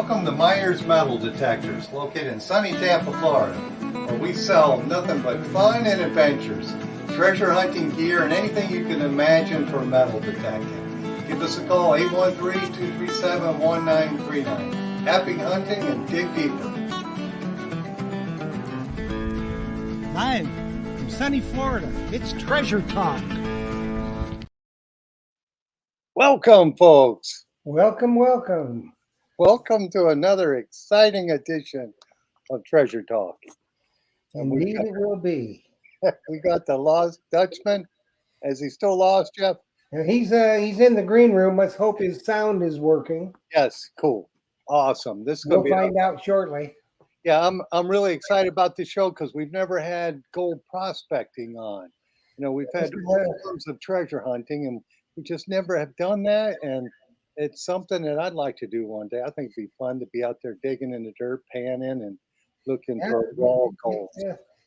Welcome to Myers Metal Detectors, located in sunny Tampa, Florida, where we sell nothing but fun and adventures, treasure hunting gear, and anything you can imagine for metal detecting. Give us a call, 813-237-1939. Happy hunting and dig deeper. Live from sunny Florida, it's Treasure Talk. Welcome, folks. Welcome, welcome. Welcome to another exciting edition of Treasure Talk. Indeed it will be. We got the lost Dutchman. Is he still lost, Jeff? And he's in the green room. Let's hope his sound is working. Yes, cool. Awesome. This is We'll going to be find out shortly. Yeah, I'm really excited about this show because we've never had gold prospecting on. You know, we've had forms of treasure hunting, and we just never have done that. And it's something that I'd like to do one day. I think it'd be fun to be out there digging in the dirt, panning, and looking for raw gold.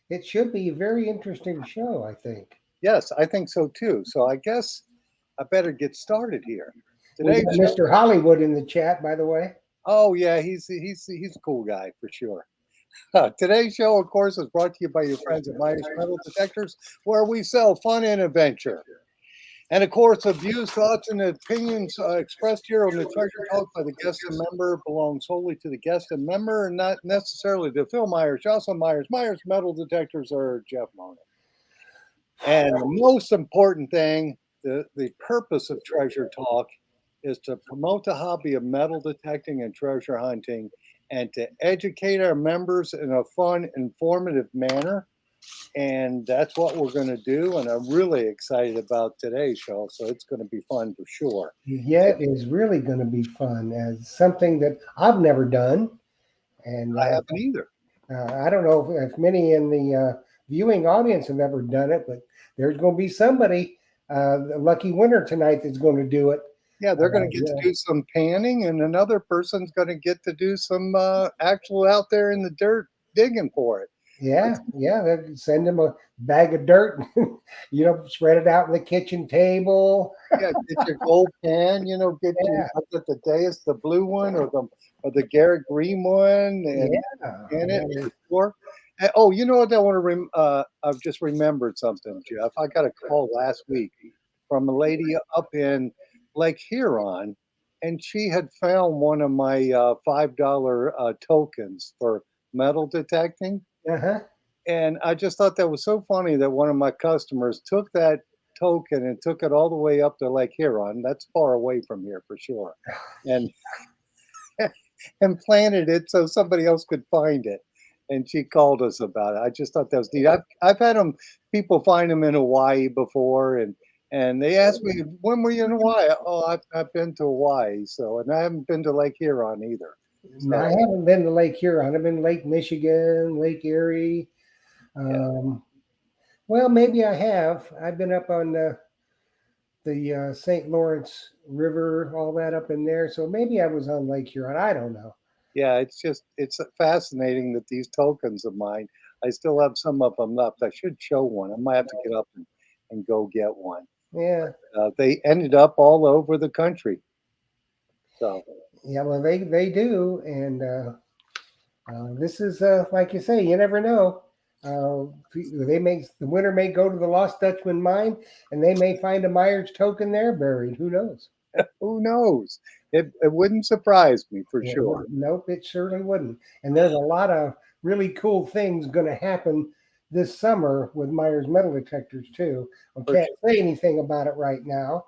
It should be a very interesting show, I think. Yes, I think so too. So I guess I better get started here. Today, Mr. Hollywood in the chat, by the way. Oh yeah, he's a cool guy for sure. Today's show, of course, is brought to you by your friends at Myers Metal Detectors, where we sell fun and adventure. And of course, the views, thoughts, and opinions expressed here on the Treasure Talk by the guest and member belong solely to the guest and member, and not necessarily to Phil Myers, Jocelyn Myers, Myers Metal Detectors, or Jeff Mona. And the most important thing, the purpose of Treasure Talk is to promote the hobby of metal detecting and treasure hunting, and to educate our members in a fun, informative manner. And that's what we're going to do. And I'm really excited about today's show. So it's going to be fun for sure. Yeah, it is really going to be fun, as something that I've never done. And I haven't either. I don't know if many in the viewing audience have ever done it, but there's going to be somebody, the lucky winner tonight, that's going to do it. Yeah, they're going to get to do some panning, and another person's going to get to do some actual out there in the dirt digging for it. Yeah. They'll send them a bag of dirt, spread it out on the kitchen table. Yeah, get your gold pan, get the dais, the blue one or the Garrett green one, and it. Oh, you know what I want to I've just remembered something, Jeff. I got a call last week from a lady up in Lake Huron, and she had found one of my $5 tokens for metal detecting. Uh-huh. And I just thought that was so funny that one of my customers took that token and took it all the way up to Lake Huron. That's far away from here for sure. And and planted it so somebody else could find it. And she called us about it. I just thought that was neat. I've had people find them in Hawaii before, and they asked me, when were you in Hawaii? Oh, I've been to Hawaii. And I haven't been to Lake Huron either. No, I haven't been to Lake Huron. I've been to Lake Michigan, Lake Erie. Well, maybe I have. I've been up on the St. Lawrence River, all that up in there. So maybe I was on Lake Huron. I don't know. Yeah, it's fascinating that these tokens of mine, I still have some of them left. I should show one. I might have to get up and go get one. Yeah. They ended up all over the country. So. Yeah, well, they do. And this is, like you say, you never know. The winner may go to the Lost Dutchman mine, and they may find a Myers token there buried. Who knows? Who knows? It wouldn't surprise me for sure. Nope, it certainly wouldn't. And there's a lot of really cool things going to happen this summer with Myers Metal Detectors too. I can't say anything about it right now,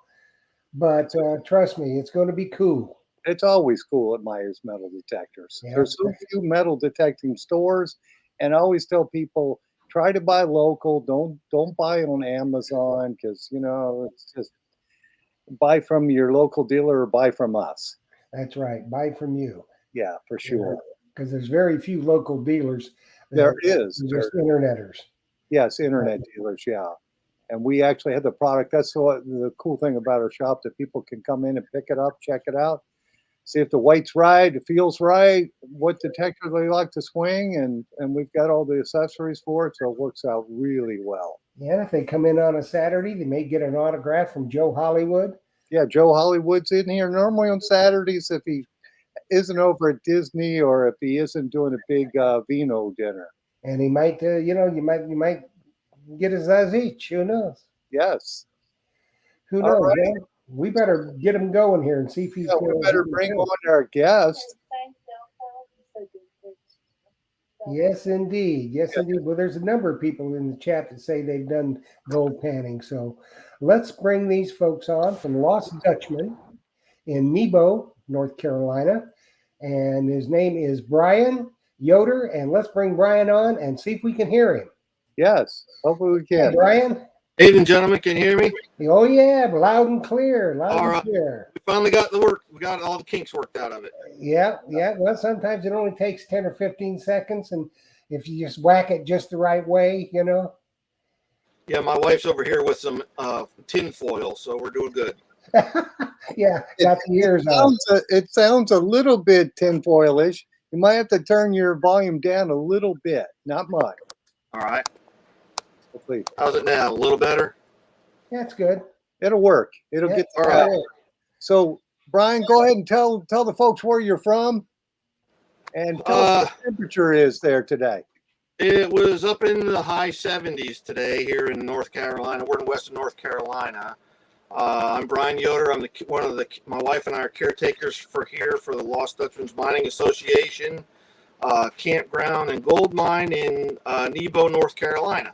but trust me, it's going to be cool. It's always cool at Myers Metal Detectors. Yeah. There's so few metal detecting stores, and I always tell people, try to buy local. Don't buy on Amazon, because it's just buy from your local dealer or buy from us. That's right. Buy from you. Yeah, for sure. Because there's very few local dealers. There is. Just interneters. Yes, internet dealers, yeah. And we actually have the product. That's the cool thing about our shop, that people can come in and pick it up, check it out, see if the weight's right, it feels right, what detector they like to swing, and we've got all the accessories for it, so it works out really well. Yeah, if they come in on a Saturday, they may get an autograph from Joe Hollywood. Yeah, Joe Hollywood's in here normally on Saturdays. If he isn't over at Disney or if he isn't doing a big vino dinner. And he might, you might get his eyes each. Who knows? Yes. Who All knows? right. Well, we better get him going here and see if he's Yeah, we going better bring on our guest. Yes, indeed. Yes, indeed. Well, there's a number of people in the chat that say they've done gold panning. So let's bring these folks on from Lost Dutchman in Nebo, North Carolina. And his name is Brian Yoder. And let's bring Brian on and see if we can hear him. Yes, hopefully we Hey, can. Brian. Evening, gentlemen. Can you hear me? Oh, yeah. Loud and clear. Loud All and right. clear. We finally got the work. We got all the kinks worked out of it. Yeah, yeah. Well, sometimes it only takes 10 or 15 seconds. And if you just whack it just the right way, Yeah, my wife's over here with some tin foil, so we're doing good. Yeah, got the ears on. It sounds a little bit tinfoilish. You might have to turn your volume down a little bit, not much. All right. Hopefully. How's it now? A little better? That's good. It'll work. It'll Yeah, get all right. So, Brian, go ahead and tell the folks where you're from and tell us what the temperature is there today. It was up in the high 70s today here in North Carolina. We're in western North Carolina. I'm Brian Yoder. I'm my wife and I are caretakers for the Lost Dutchman's Mining Association campground and gold mine in Nebo, North Carolina.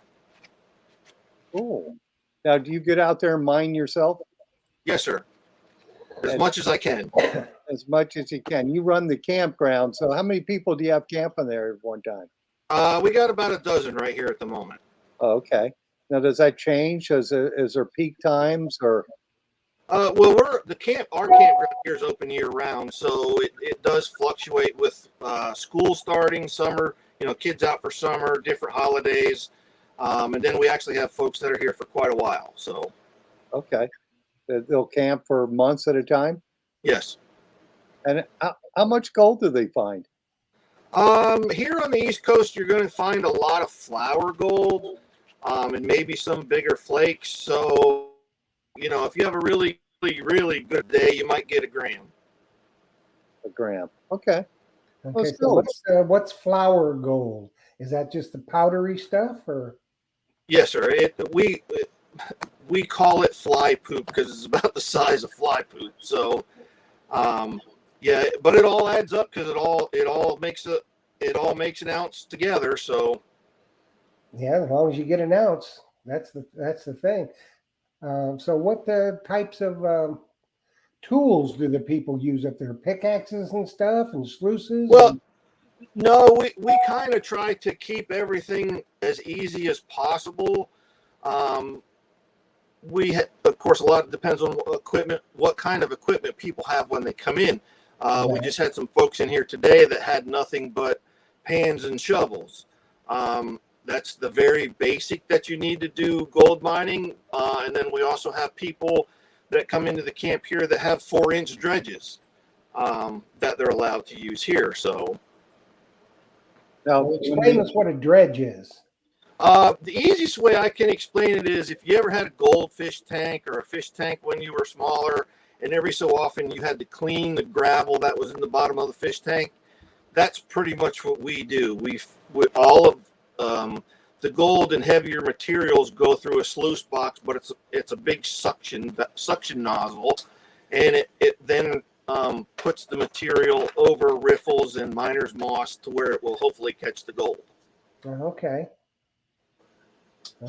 Cool. Now, do you get out there and mine yourself? Yes, sir. As much as I can. As much as you can. You run the campground. So how many people do you have camping there at one time? We got about a dozen right here at the moment. Oh, okay. Now, does that change? Is there peak times or? Well, our campground here is open year round, so it does fluctuate with school starting, summer, kids out for summer, different holidays. And then we actually have folks that are here for quite a while. So, okay. They'll camp for months at a time? yes. And how much gold do they find? Here on the East Coast, you're going to find a lot of flour gold and maybe some bigger flakes. So, if you have a really, really, really good day, you might get a gram. A gram. Okay. Okay, so what's flour gold? Is that just the powdery stuff, or? Yes, sir. We call it fly poop because it's about the size of fly poop. So, yeah, but it all adds up because it all makes an ounce together. So, Yeah, as long as you get an ounce, that's the thing. So, what the types of tools do the people use up there? Pickaxes and stuff, and sluices. Well, no, we kind of try to keep everything as easy as possible. Of course, a lot depends on what kind of equipment people have when they come in. We just had some folks in here today that had nothing but pans and shovels. That's the very basic that you need to do gold mining. And then we also have people that come into the camp here that have 4-inch dredges that they're allowed to use here. So, now explain us what a dredge is. the easiest way I can explain it is if you ever had a goldfish tank or a fish tank when you were smaller, and every so often you had to clean the gravel that was in the bottom of the fish tank, that's pretty much what we do. All of the gold and heavier materials go through a sluice box, but it's a big suction nozzle, and it then puts the material over riffles and miner's moss to where it will hopefully catch the gold. Okay.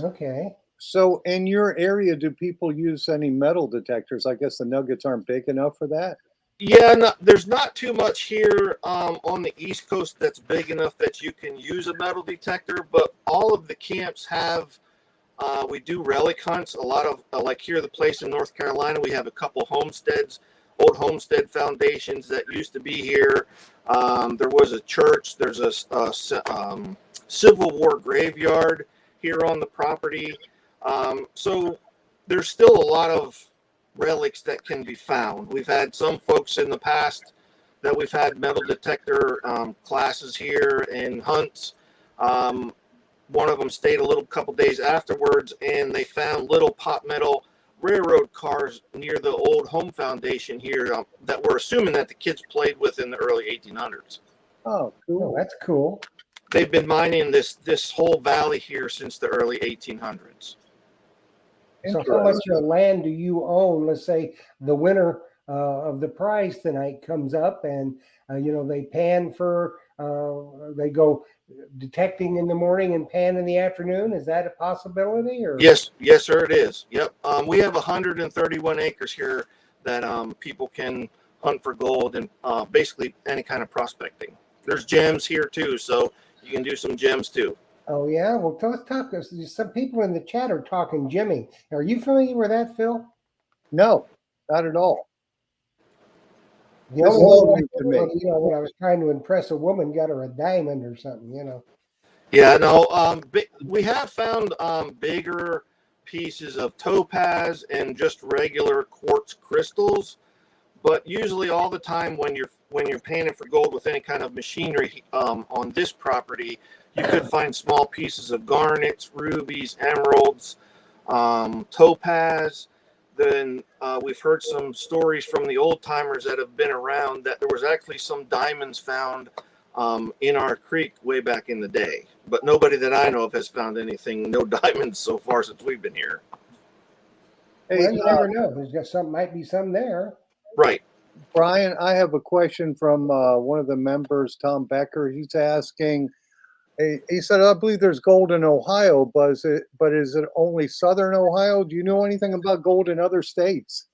Okay. So in your area, do people use any metal detectors? I guess the nuggets aren't big enough for that. Yeah, no, there's not too much here on the East Coast that's big enough that you can use a metal detector, but all of the camps have, we do relic hunts. A lot of, like here, the place in North Carolina, we have a couple homesteads, old homestead foundations that used to be here. There was a church, there's a Civil War graveyard here on the property. So there's still a lot of relics that can be found. We've had some folks in the past that we've had metal detector classes here and hunts. One of them stayed a couple days afterwards, and they found little pot metal railroad cars near the old home foundation here that we're assuming that the kids played with in the early 1800s. Oh, Oh, cool. that's cool. They've been mining this whole valley here since the early 1800s. So how much land do you own? Let's say the winner of the prize tonight comes up, and they pan for they go detecting in the morning and pan in the afternoon. Is that a possibility? Or Yes, sir, it is. Yep. We have 131 acres here that people can hunt for gold and basically any kind of prospecting. There's gems here too, so you can do some gems too. Oh yeah, well let's talk. Some people in the chat are talking jimming. Are you familiar with that, Phil? No, not at all. The This only is all one new to me. when I was trying to impress a woman, got her a diamond or something. Yeah, no. We have found bigger pieces of topaz and just regular quartz crystals, but usually all the time when you're panning for gold with any kind of machinery on this property, you could find small pieces of garnets, rubies, emeralds, topaz. Then we've heard some stories from the old timers that have been around that there was actually some diamonds found in our creek way back in the day. But nobody that I know of has found anything, no diamonds so far since we've been here. Hey, Well, you never know. There's got some, might be some there. Right. Brian, I have a question from one of the members, Tom Becker. He's asking, he said, I believe there's gold in Ohio, but is it only Southern Ohio? Do you know anything about gold in other states?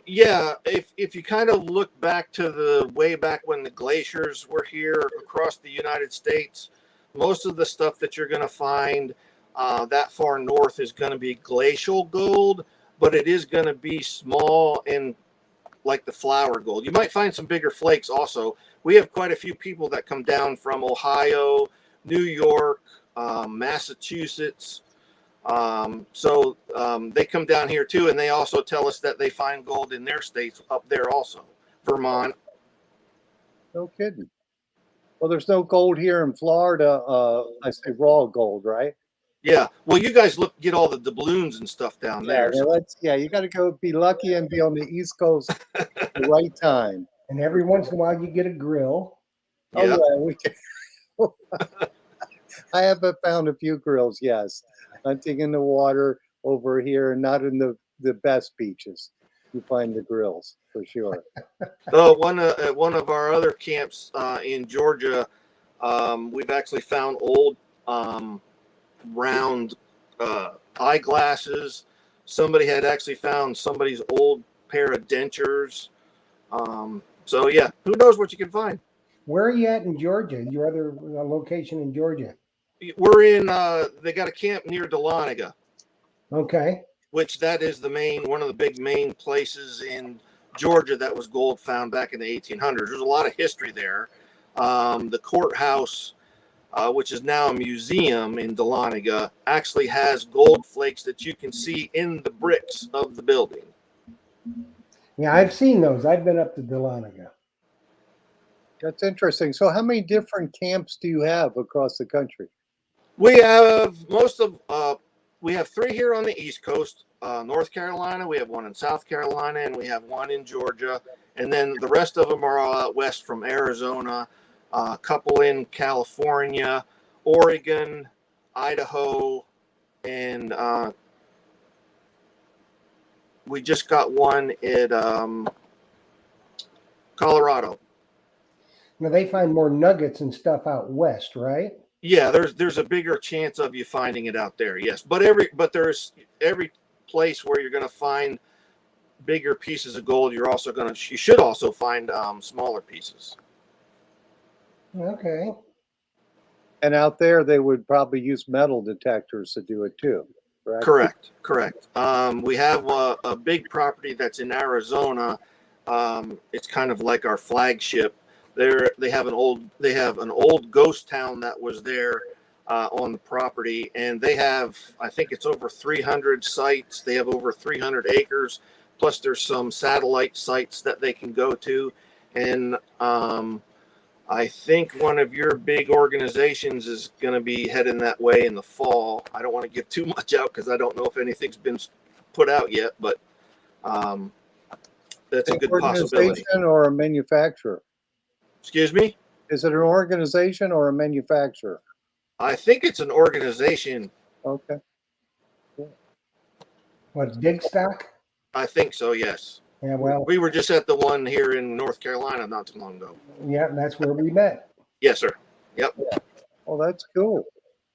Yeah, if you kind of look back to the way back when the glaciers were here across the United States, most of the stuff that you're going to find that far north is going to be glacial gold, but it is going to be small and like the flour gold. You might find some bigger flakes also. We have quite a few people that come down from Ohio, New York, Massachusetts. So they come down here too, and they also tell us that they find gold in their states up there also. Vermont. No kidding. Well, there's no gold here in Florida. I say raw gold, right? Yeah. Well, you guys get all the doubloons and stuff down there. Well, you got to go be lucky and be on the East Coast at the right time. And every once in a while, you get a grill. Yeah. Oh, yeah, we can. I have found a few grills, yes. Hunting in the water over here, not in the best beaches. You find the grills for sure. Oh, one of our other camps in Georgia, we've actually found old round eyeglasses. Somebody had actually found somebody's old pair of dentures. So yeah, who knows what you can find? Where are you at in Georgia? Your other location in Georgia? We're in. They got a camp near Dahlonega. Okay. Which that is one of the big main places in Georgia that was gold found back in the 1800s. There's a lot of history there. The courthouse, which is now a museum in Dahlonega, actually has gold flakes that you can see in the bricks of the building. Yeah, I've seen those. I've been up to Dahlonega. That's interesting. So how many different camps do you have across the country? We have we have 3 here on the East Coast, North Carolina. We have 1 in South Carolina, and we have 1 in Georgia. And then the rest of them are all out west from Arizona, a couple in California, Oregon, Idaho, and we just got one at Colorado. Now they find more nuggets and stuff out west, right? Yeah, there's a bigger chance of you finding it out there. Yes, but there's every place where you're going to find bigger pieces of gold. You should also find smaller pieces. Okay. And out there, they would probably use metal detectors to do it too, right? Correct. We have a big property that's in Arizona. It's kind of like our flagship. They have an old ghost town that was there on the property, and they have, I think it's over 300 sites. They have over 300 acres, plus there's some satellite sites that they can go to. And I think one of your big organizations is going to be heading that way in the fall. I don't want to give too much out because I don't know if anything's been put out yet, but that's a An good possibility. organization or a manufacturer? Excuse me? Is it an organization or a manufacturer? I think it's an organization. Okay. What, Dig Stock? I think so, yes. Yeah, well, We were just at the one here in North Carolina not too long ago. yeah, that's where we met. Yes, sir. Yep. Well, that's cool.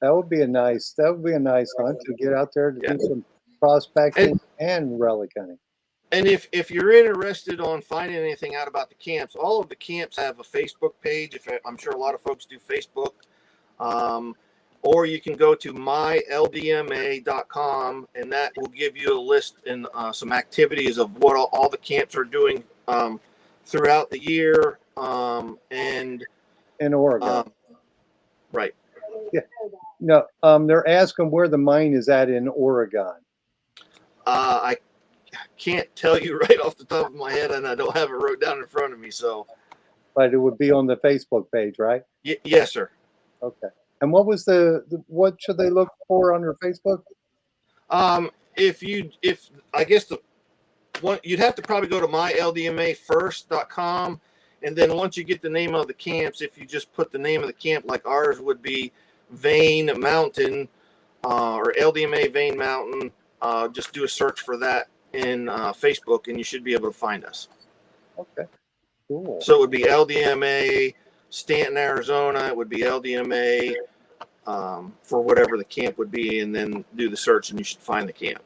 That would be a nice hunt to get out there to Yeah. do some prospecting and relic hunting. And if you're interested on finding anything out about the camps, all of the camps have a Facebook page. I'm sure a lot of folks do Facebook. Or you can go to myldma.com, and that will give you a list and some activities of what all the camps are doing throughout the year. And In Oregon. Right. No, they're asking where the mine is at in Oregon. I can't tell you right off the top of my head, and I don't have it wrote down in front of me. So, But it would be on the Facebook page, right? Yes, sir. Okay. And what was what should they look for under Facebook? If I guess the one, you'd have to probably go to myldmafirst.com, and then once you get the name of the camps, if you just put the name of the camp, like ours would be Vane Mountain or LDMA Vane Mountain, just do a search for that in Facebook, and you should be able to find us. Okay, cool. So it would be LDMA Stanton, Arizona. It would be LDMA for whatever the camp would be, and then do the search, and you should find the camp.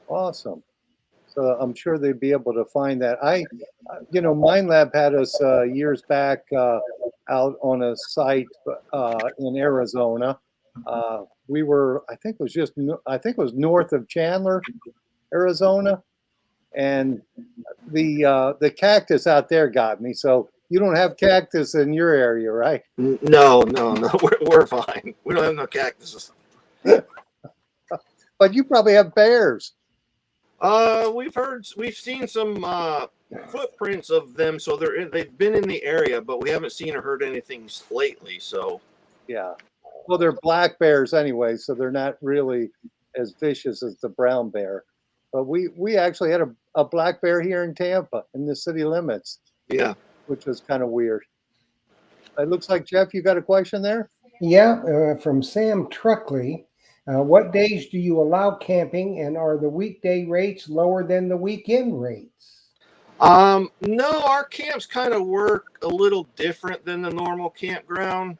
Awesome. So I'm sure they'd be able to find that. Mine Lab had us years back out on a site in Arizona. We were, I think it was north of Chandler, Arizona, and the cactus out there got me. So you don't have cactus in your area, right? No, we're fine. We don't have no cactuses. But you probably have bears. We've seen some footprints of them, so they've been in the area, but we haven't seen or heard anything lately. So yeah, well, they're black bears anyway, so they're not really as vicious as the brown bear. But we actually had a black bear here in Tampa in the city limits. Yeah, which was kind of weird. It looks like, Jeff, you got a question there? Yeah, from Sam Truckley. What days do you allow camping, and are the weekday rates lower than the weekend rates? No, our camps kind of work a little different than the normal campground.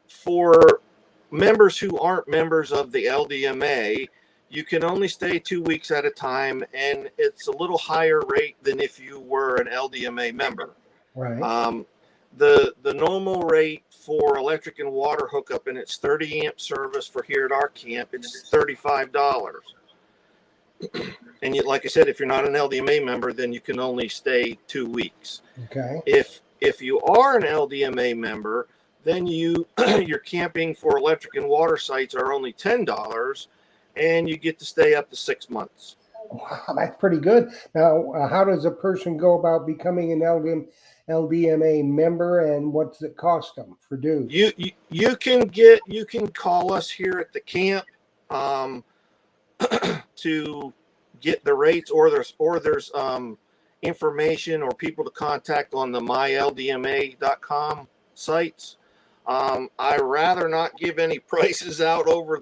For members who aren't members of the LDMA, you can only stay 2 weeks at a time, and it's a little higher rate than if you were an LDMA member. Right. The normal rate for electric and water hookup, and it's 30 amp service for here at our camp, it's $35. And like I said, if you're not an LDMA member, then you can only stay 2 weeks. Okay. If you are an LDMA member, then your camping for electric and water sites are only $10, and you get to stay up to 6 months. Wow, that's pretty good. Now, how does a person go about becoming an LDMA member, and what's it cost them for dues? You can call us here at the camp to get the rates, or there's information or people to contact on the myldma.com sites. I rather not give any prices out over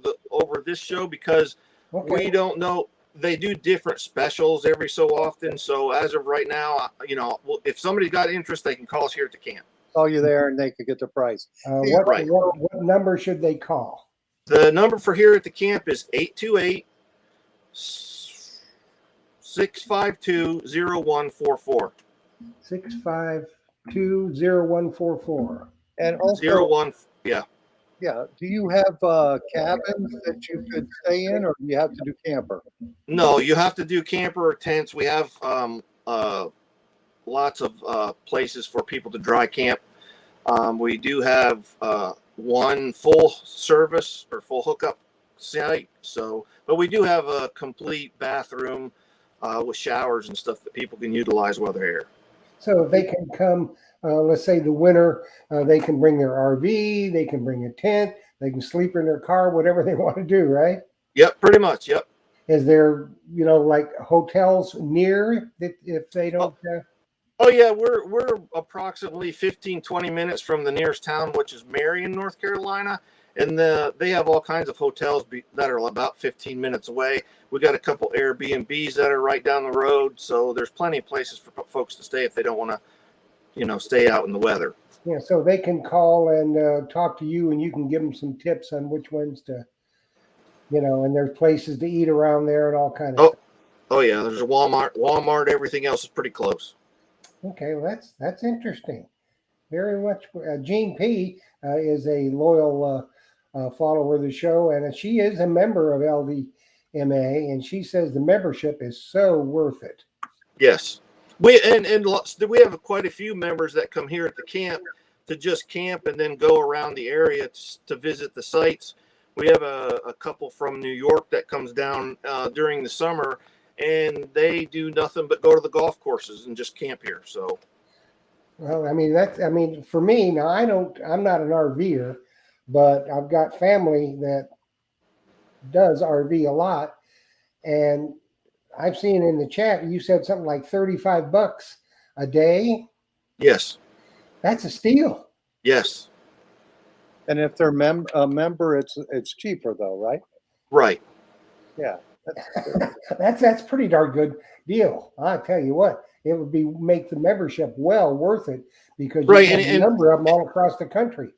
this show because we don't know. They do different specials every so often. So as of right now, if somebody's got interest, they can call us here at the camp. Call you there and they could get the price. What number should they call? The number for here at the camp is 828-652-0144. 652-0144. And also, 01, yeah. Yeah. Do you have cabins that you could stay in, or do you have to do camper? No, you have to do camper or tents. We have lots of places for people to dry camp. We do have one full service or full hookup site. But we do have a complete bathroom with showers and stuff that people can utilize while they're here. So if they can come, let's say the winter, they can bring their RV, they can bring a tent, They can sleep in their car, whatever they want to do, right? Yep, pretty much. Yep. Is there, like hotels near that if they don't? Oh yeah, we're approximately 15, 20 minutes from the nearest town, which is Marion, North Carolina, and they have all kinds of hotels that are about 15 minutes away. We got a couple Airbnbs that are right down the road, so there's plenty of places for folks to stay if they don't want to, stay out in the weather. Yeah, so they can call and talk to you, and you can give them some tips on which ones to, and there's places to eat around there and all kind of stuff. Oh yeah, there's a Walmart. Everything else is pretty close. Okay, well that's interesting. Very much. Jean P is a loyal follower of the show, and she is a member of LDMA, and she says the membership is so worth it. Yes, we have quite a few members that come here at the camp to just camp and then go around the area to visit the sites. We have a couple from New York that comes down during the summer, and they do nothing but go to the golf courses and just camp here. So, well, for me now, I'm not an RVer, but I've got family that does RV a lot, and I've seen in the chat you said something like $35 a day. Yes, that's a steal. Yes, and if they're a member, it's cheaper though, right? Right. Yeah. That's pretty darn good deal. I tell you what, it would make the membership well worth it because you have a number of them all across the country.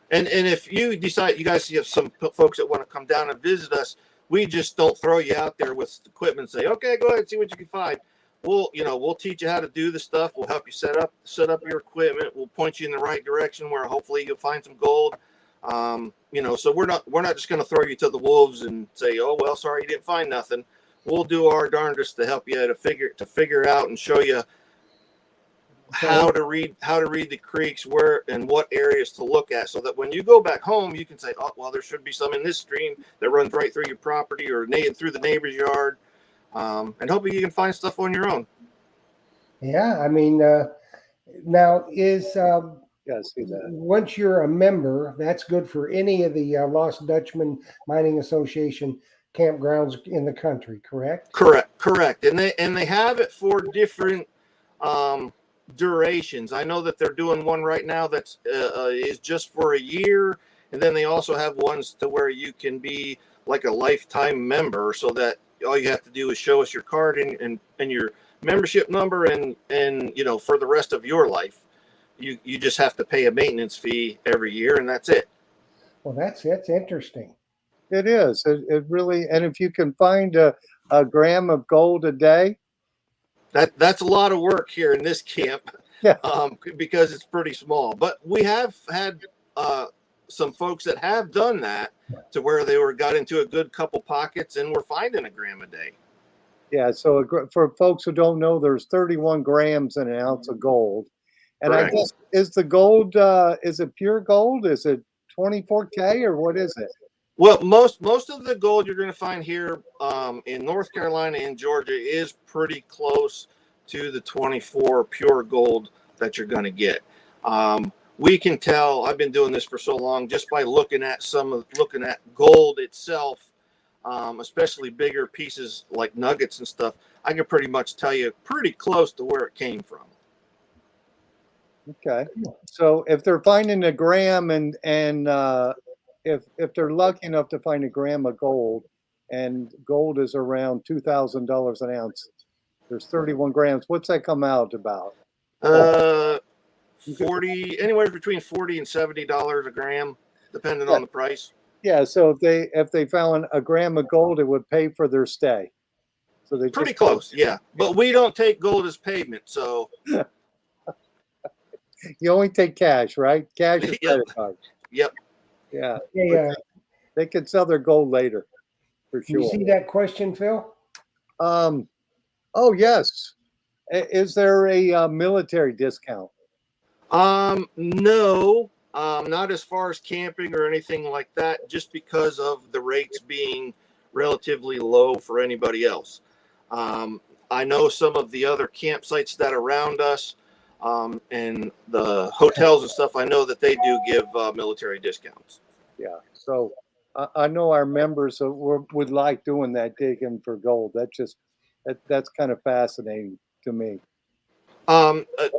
And if you decide, you guys have some folks that want to come down and visit us, we just don't throw you out there with equipment and say, okay, go ahead, see what you can find. We'll teach you how to do the stuff. We'll help you set up your equipment. We'll point you in the right direction where hopefully you'll find some gold. So we're not just going to throw you to the wolves and say, oh, well, sorry, you didn't find nothing. We'll do our darndest to help you to figure out and show you how to read the creeks, where and what areas to look at, so that when you go back home, you can say, oh, well, there should be some in this stream that runs right through your property or through the neighbor's yard. And hopefully you can find stuff on your own. Yeah. Now is, see that. Once you're a member, that's good for any of the Lost Dutchman Mining Association campgrounds in the country, correct? Correct. And they have it for different durations. I know that they're doing one right now that's is just for a year, and then they also have ones to where you can be like a lifetime member, so that all you have to do is show us your card and your membership number, and for the rest of your life. You just have to pay a maintenance fee every year, and that's it. Well, that's interesting. It is. It really, and if you can find a gram of gold a day, that's a lot of work here in this camp. Yeah. Because it's pretty small. But we have had some folks that have done that to where they got into a good couple pockets and were finding a gram a day. Yeah. So for folks who don't know, there's 31 grams in an ounce of gold. And correct. I guess, is the gold, is it pure gold? Is it 24K or what is it? Well, most of the gold you're going to find here in North Carolina and Georgia is pretty close to the 24 pure gold that you're going to get. We can tell, I've been doing this for so long, just by looking at gold itself, especially bigger pieces like nuggets and stuff. I can pretty much tell you pretty close to where it came from. Okay, so if they're finding a gram and if they're lucky enough to find a gram of gold, and gold is around $2,000 an ounce, there's 31 grams. What's that come out about? 40, anywhere between $40 and $70 a gram, depending on the price. Yeah, so if they found a gram of gold, it would pay for their stay. So they pretty close, yeah. But we don't take gold as payment, so. You only take cash, right? Cash or credit card. Yep. Yeah. Yeah. They can sell their gold later, for sure. You see that question, Phil? Oh yes. Is there a military discount? No. Not as far as camping or anything like that. Just because of the rates being relatively low for anybody else. I know some of the other campsites that are around us. And the hotels and stuff, I know that they do give military discounts. Yeah. So I know our members would like doing that digging for gold. That's kind of fascinating to me. Um, uh,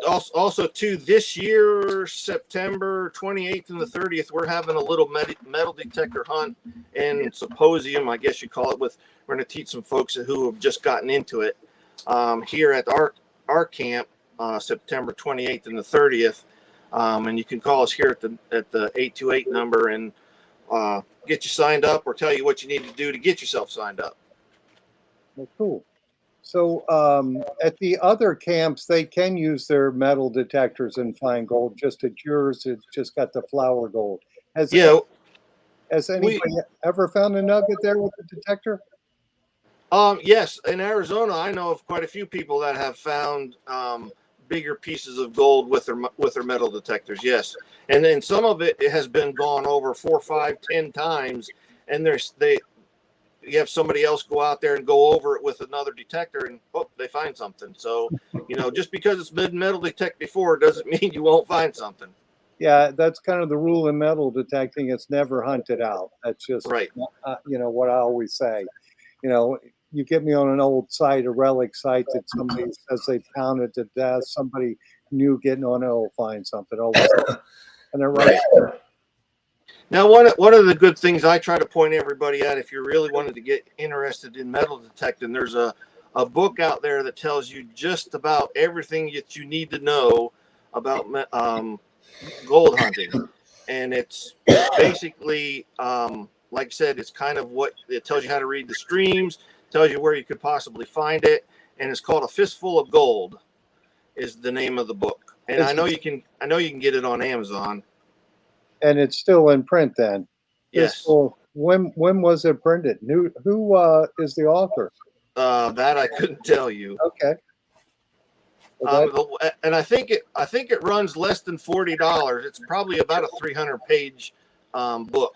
also, too, this year, September 28th and the 30th, we're having a little metal detector hunt and symposium, I guess you call it. We're going to teach some folks who have just gotten into it here at our camp, September 28th and the 30th. And you can call us here at the 828 number and get you signed up, or tell you what you need to do to get yourself signed up. Well, cool. So at the other camps, they can use their metal detectors and find gold. Just at yours, it's just got the flour gold. Yeah, Has anybody ever found a nugget there with the detector? yes, in Arizona, I know of quite a few people that have found bigger pieces of gold with their metal detectors. Yes, and then some of it has been gone over 4, 5, 10 times, and you have somebody else go out there and go over it with another detector, and they find something. So, just because it's been metal detected before doesn't mean you won't find something. Yeah, that's kind of the rule in metal detecting. It's never hunted out. That's just Right. What I always say. You get me on an old site, a relic site that somebody says they pounded to death. Somebody new getting on it will find something. Always, and they're right. Now, one of the good things I try to point everybody at, if you really wanted to get interested in metal detecting, there's a book out there that tells you just about everything that you need to know about gold hunting, and it's basically, like I said, it's kind of what it tells you how to read the streams, tells you where you could possibly find it, and it's called A Fistful of Gold, is the name of the book, and I know you can get it on Amazon. And it's still in print then. Yes. When was it printed? Who is the author? That I couldn't tell you. Okay. Well, And I think it runs less than $40. It's probably about a 300-page book.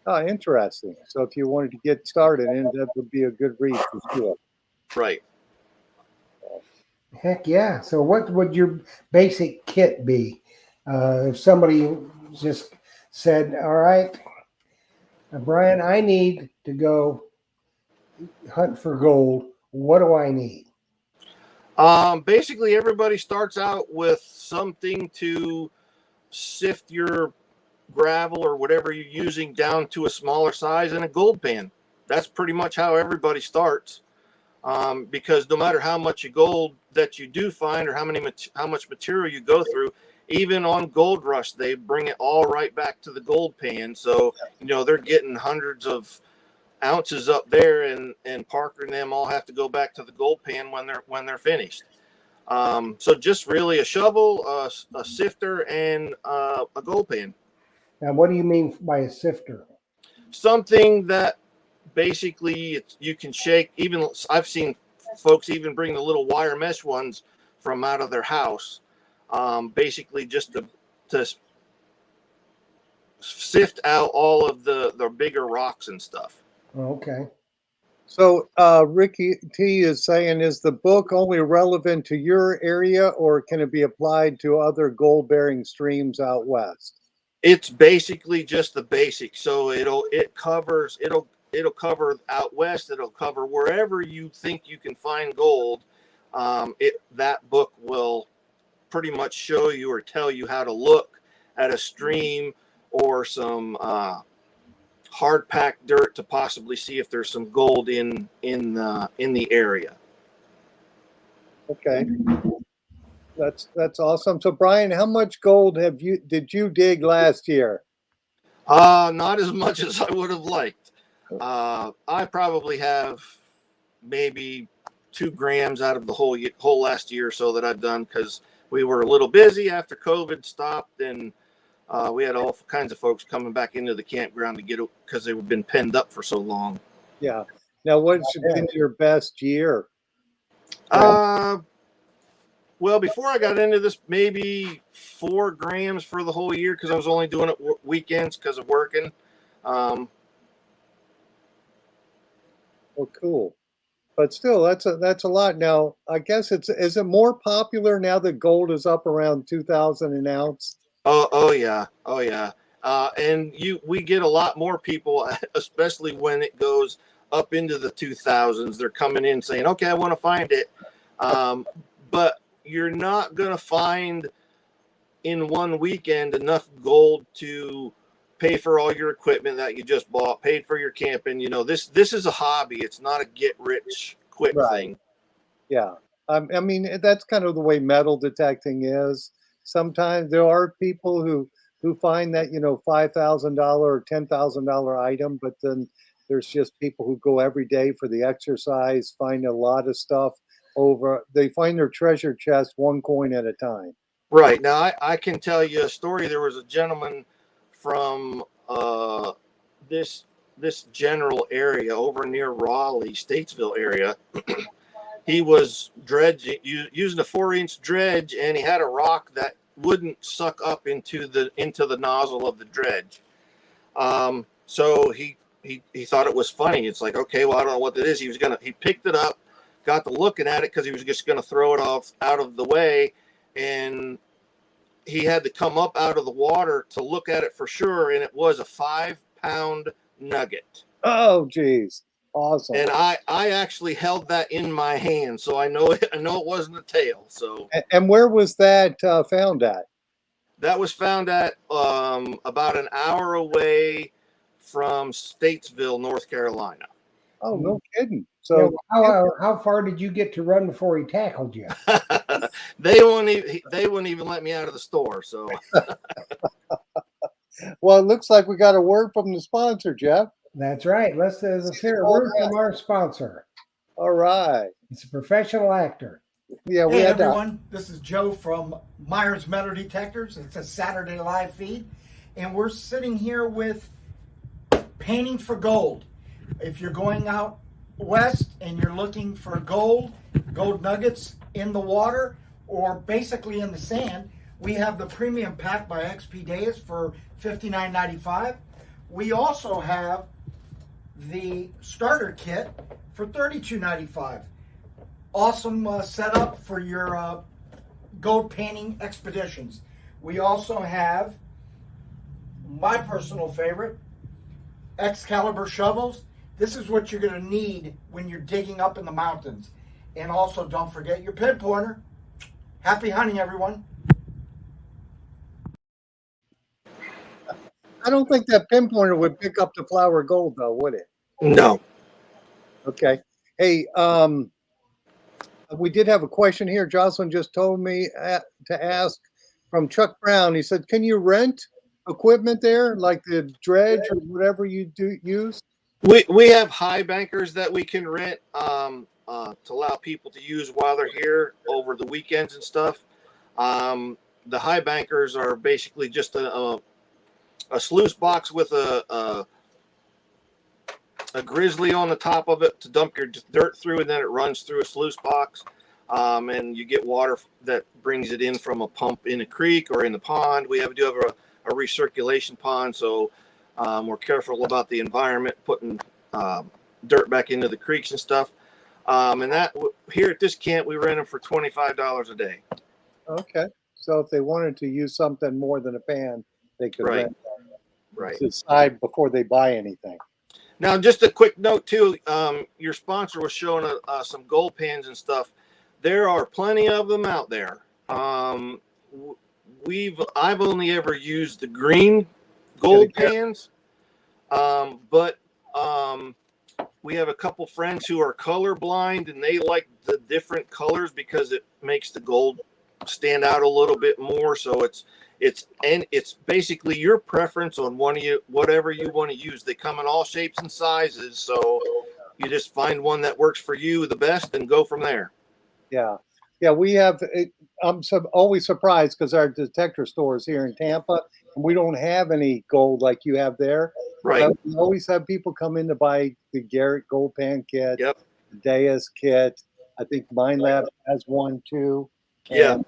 Oh, interesting. So if you wanted to get started, and that would be a good read for sure. Right. Heck yeah. So what would your basic kit be? If somebody just said, all right, Brian, I need to go hunt for gold. What do I need? Basically, everybody starts out with something to sift your gravel or whatever you're using down to a smaller size and a gold pan. That's pretty much how everybody starts. Because no matter how much gold that you do find, or how much material you go through, even on Gold Rush, they bring it all right back to the gold pan. So they're getting hundreds of ounces up there, and Parker and them all have to go back to the gold pan when they're finished. So just really a shovel, a sifter, and a gold pan. Now, what do you mean by a sifter? Something that basically you can shake. Even I've seen folks even bring the little wire mesh ones from out of their house, basically just to sift out all of the bigger rocks and stuff. Okay. So Ricky T is saying, is the book only relevant to your area, or can it be applied to other gold-bearing streams out west? It's basically just the basics. So it'll cover out west. It'll cover wherever you think you can find gold. That book will pretty much show you or tell you how to look at a stream or some hard packed dirt to possibly see if there's some gold in the area. Okay. That's awesome. So Brian, how much gold did you dig last year? Not as much as I would have liked. I probably have maybe 2 grams out of the whole last year or so that I've done, because we were a little busy after COVID stopped, and we had all kinds of folks coming back into the campground to get it because they've been penned up for so long. Yeah. Now, what's been your best year? Well, before I got into this, maybe 4 grams for the whole year, because I was only doing it weekends because of working. Oh, cool. but still, that's a lot. Now, I guess is it more popular now that gold is up around 2,000 an ounce? Oh yeah, oh yeah. And we get a lot more people, especially when it goes up into the 2000s. They're coming in saying, "Okay, I want to find it," but you're not gonna find in one weekend enough gold to pay for all your equipment that you just bought, paid for your camping. This is a hobby. It's not a get rich quick Right. thing. Yeah. I mean, that's kind of the way metal detecting is. Sometimes there are people who find that, $5,000 or $10,000 item, but then there's just people who go every day for the exercise, find a lot of stuff they find their treasure chest one coin at a time. Right. Now, I can tell you a story. There was a gentleman from this this general area over near Raleigh, Statesville area. He was dredging using a 4-inch dredge, and he had a rock that wouldn't suck up into the nozzle of the dredge. So he thought it was funny. It's like, okay, well, I don't know what it is. He picked it up, got to looking at it because he was just gonna throw it off out of the way, and he had to come up out of the water to look at it for sure, and it was a 5-pound nugget. Oh, geez. Awesome. And I actually held that in my hand, so I know it wasn't a tail. So And where was that found at? that was found at about an hour away from Statesville, North Carolina. Oh, no kidding. Yeah, So how far did you get to run before he tackled you? They wouldn't even let me out of the store. So well, it looks like we got a word from the sponsor, Jeff. That's right. Let's hear a word from our sponsor. All right. He's a professional actor. Yeah, we Hey had everyone, this is Joe from Myers Metal Detectors. It's a Saturday live feed, and we're sitting here with painting for gold. If you're going out west and you're looking for gold nuggets in the water or basically in the sand, we have the premium pack by XP Deus for $59.95. We also have the starter kit for $32.95. Awesome setup for your gold painting expeditions. We also have my personal favorite, Excalibur shovels. This is what you're going to need when you're digging up in the mountains. And also, don't forget your pinpointer. Happy hunting, everyone. I don't think that pinpointer would pick up the flower gold, though, would it? no. Okay. Hey, we did have a question here. Jocelyn just told me to ask from Chuck Brown. He said, "Can you rent equipment there, like the dredge or whatever you do use?" We have high bankers that we can rent to allow people to use while they're here over the weekends and stuff. The high bankers are basically just a sluice box with a grizzly on the top of it to dump your dirt through, and then it runs through a sluice box, and you get water that brings it in from a pump in a creek or in the pond. We do have a recirculation pond, so we're careful about the environment, putting dirt back into the creeks and stuff. And that here at this camp, we rent them for $25 a day. Okay. So if they wanted to use something more than a pan, they could Right. rent Right. decide before they buy anything. Now, just a quick note too. Your sponsor was showing some gold pans and stuff. There are plenty of them out there. I've only ever used the green gold pans, but we have a couple friends who are colorblind, and they like the different colors because it makes the gold stand out a little bit more. So it's basically your preference on whatever you want to use. They come in all shapes and sizes, so you just find one that works for you the best and go from there. Yeah. Yeah, we have. I'm always surprised because our detector store is here in Tampa, and we don't have any gold like you have there. Right. But we always have people come in to buy the Garrett Gold Pan kit, Yep. the Deus kit. I think Mind Lab has one too. Yeah. And,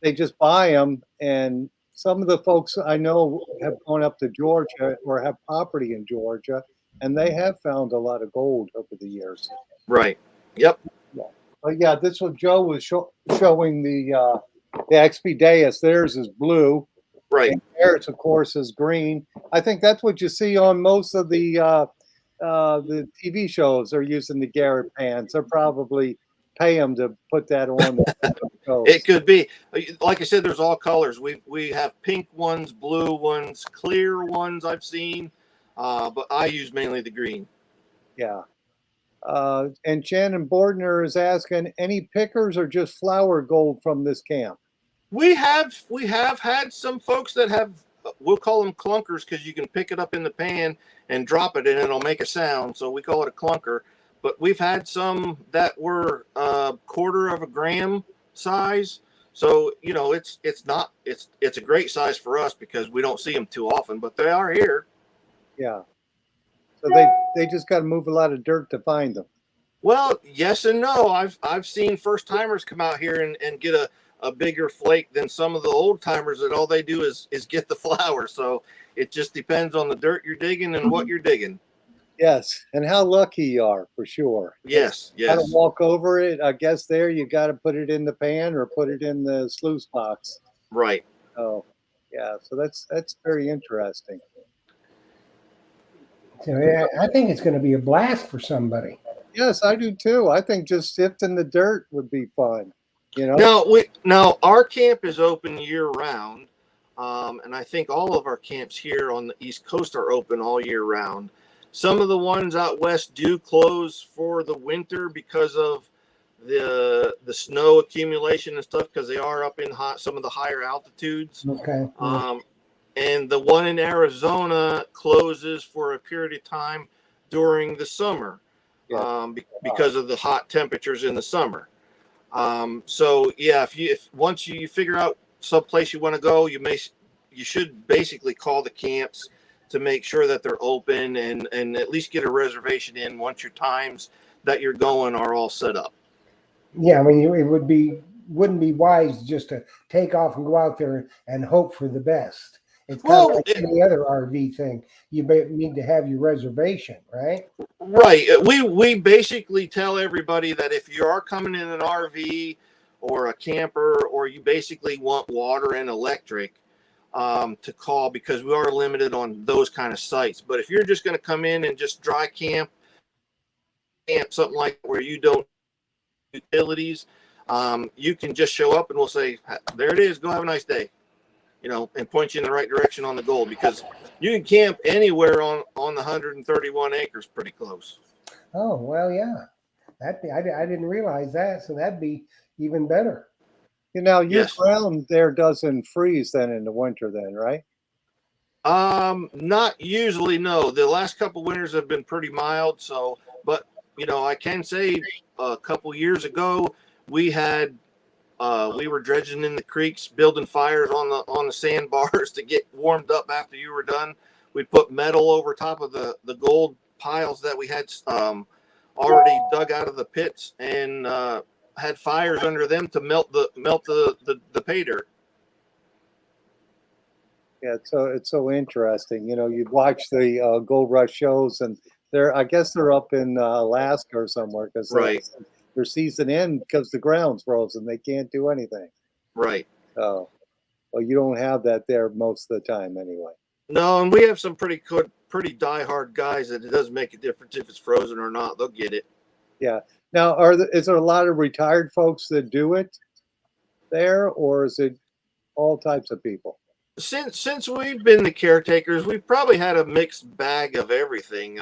they just buy them, and some of the folks I know have gone up to Georgia or have property in Georgia, and they have found a lot of gold over the years. Right. Yep. But yeah, this one Joe was showing the Expedeus. Theirs is blue. Right. And theirs, of course, is green. I think that's what you see on most of the TV shows. They're using the Garrett pans. They're probably pay them to put that on the shows. It could be. Like I said, there's all colors. We have pink ones, blue ones, clear ones I've seen, but I use mainly the green. Yeah. And Shannon Bordner is asking, any pickers or just flower gold from this camp? We have had some folks that have, we'll call them clunkers because you can pick it up in the pan and drop it and it'll make a sound. So we call it a clunker. But we've had some that were a quarter of a gram size. So it's a great size for us because we don't see them too often, but they are here. Yeah. So they just got to move a lot of dirt to find them. Well, yes and no. I've seen first timers come out here and get a bigger flake than some of the old timers that all they do is get the flower. So it just depends on the dirt you're digging and what you're digging. Yes, and how lucky you are, for sure. Yes. Got to walk over it. I guess there you got to put it in the pan or put it in the sluice box. Right. Oh, yeah. So that's very interesting. So yeah, I think it's going to be a blast for somebody. Yes, I do too. I think just sifting the dirt would be fun. Now our camp is open year round, and I think all of our camps here on the East Coast are open all year round. Some of the ones out west do close for the winter because of the snow accumulation and stuff, because they are up in some of the higher altitudes. Okay. And the one in Arizona closes for a period of time during the summer, because of the hot temperatures in the summer. So yeah, if once you figure out some place you want to go, you should basically call the camps to make sure that they're open and at least get a reservation in once your times that you're going are all set up. Yeah, I mean, it wouldn't be wise just to take off and go out there and hope for the best. It's kind of like any other RV thing. You need to have your reservation, right? Right. We basically tell everybody that if you are coming in an RV or a camper, or you basically want water and electric, to call, because we are limited on those kind of sites. But if you're just going to come in and just dry camp, something like where you don't utilities, you can just show up and we'll say, there it is, go have a nice day, and point you in the right direction on the gold, because you can camp anywhere on the 131 acres pretty close. Oh, well, yeah. I didn't realize that, so that'd be even better. Your Yes. ground there doesn't freeze then in the winter then, right? Not usually, no. The last couple winters have been pretty mild, so, but I can say a couple years ago we were dredging in the creeks, building fires on the sandbars to get warmed up after you were done. We put metal over top of the gold piles that we had already dug out of the pits, and had fires under them to melt the pay dirt. Yeah, it's so interesting. You'd watch the Gold Rush shows, and I guess they're up in Alaska or somewhere, because Right. their season end because the ground's frozen. They can't do anything. Right. Oh, well, you don't have that there most of the time anyway. No, and we have some pretty diehard guys that it doesn't make a difference if it's frozen or not. They'll get it. Yeah. Now, is there a lot of retired folks that do it there, or is it all types of people? Since we've been the caretakers, we've probably had a mixed bag of everything.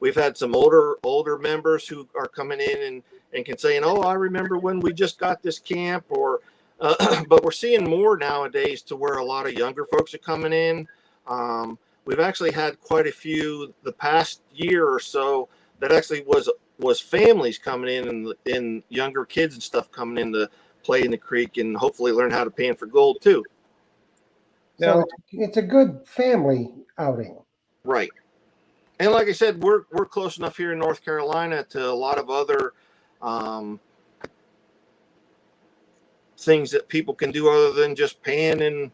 We've had some older members who are coming in and can say, "Oh, I remember when we just got this camp," or but we're seeing more nowadays to where a lot of younger folks are coming in. We've actually had quite a few the past year or so that actually was families coming in, and younger kids and stuff coming in to play in the creek and hopefully learn how to pan for gold too. So it's a good family outing. Right. And like I said, we're close enough here in North Carolina to a lot of other things that people can do other than just pan and